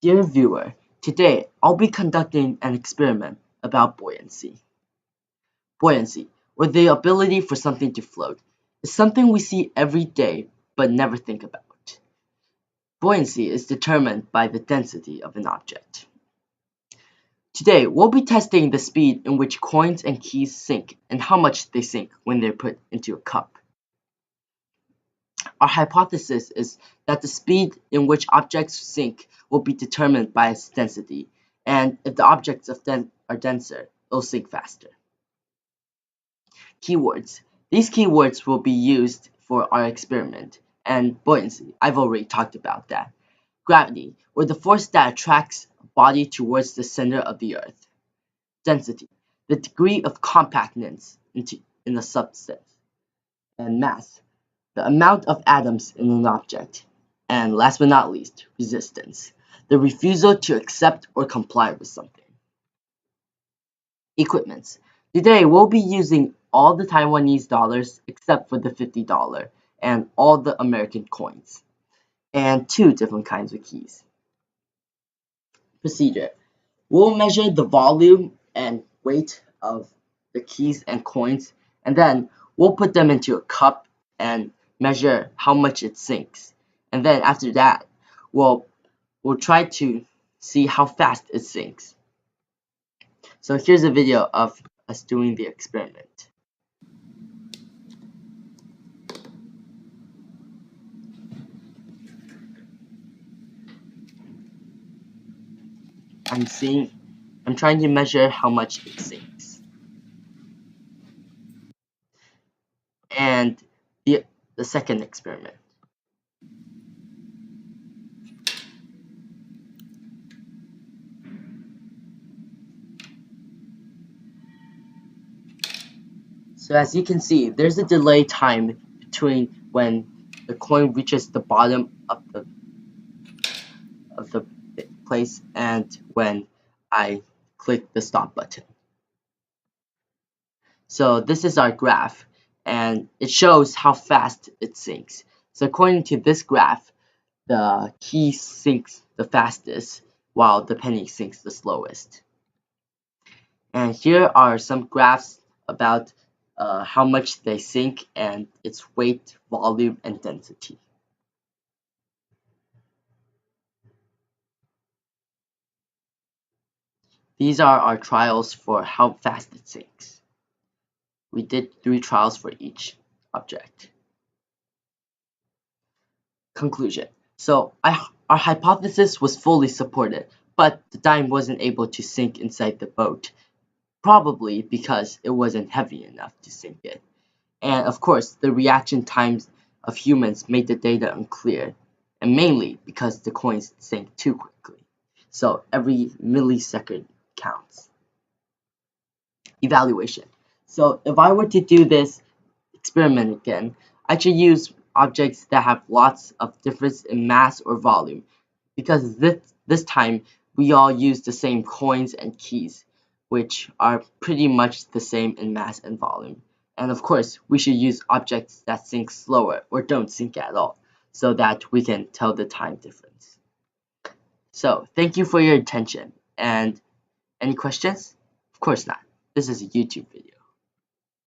Dear viewer, today I'll be conducting an experiment about buoyancy. Buoyancy, or the ability for something to float, is something we see every day but never think about. Buoyancy is determined by the density of an object. Today we'll be testing the speed in which coins and keys sink and how much they sink when they're put into a cup. Our hypothesis is that the speed in which objects sink will be determined by its density, and if the objects are denser, it'll sink faster. Keywords. These keywords will be used for our experiment, and buoyancy, I've already talked about that. Gravity, or the force that attracts a body towards the center of the Earth. Density, the degree of compactness in a substance. And mass, the amount of atoms in an object. And last but not least, resistance, the refusal to accept or comply with something. Equipments. Today we'll be using all the Taiwanese dollars except for the $50 and all the American coins, and 2 different kinds of keys. Procedure. We'll measure the volume and weight of the keys and coins, and then we'll put them into a cup and measure how much it sinks. And then after that, we'll try to see how fast it sinks. So here's a video of us doing the experiment. I'm trying to measure how much it sinks. And the second experiment. So as you can see, there's a delay time between when the coin reaches the bottom of the place and when I click the stop button. So this is our graph, and it shows how fast it sinks. So according to this graph, the key sinks the fastest while the penny sinks the slowest. And here are some graphs about how much they sink and its weight, volume, and density. These are our trials for how fast it sinks. We did 3 trials for each object. Conclusion. So our hypothesis was fully supported, but the dime wasn't able to sink inside the boat, probably because it wasn't heavy enough to sink it. And of course, the reaction times of humans made the data unclear, and mainly because the coins sank too quickly. So every millisecond counts. Evaluation. So if I were to do this experiment again, I should use objects that have lots of difference in mass or volume, because this time we all use the same coins and keys, which are pretty much the same in mass and volume. And of course, we should use objects that sink slower or don't sink at all, so that we can tell the time difference. So thank you for your attention, and any questions? Of course not. This is a YouTube video.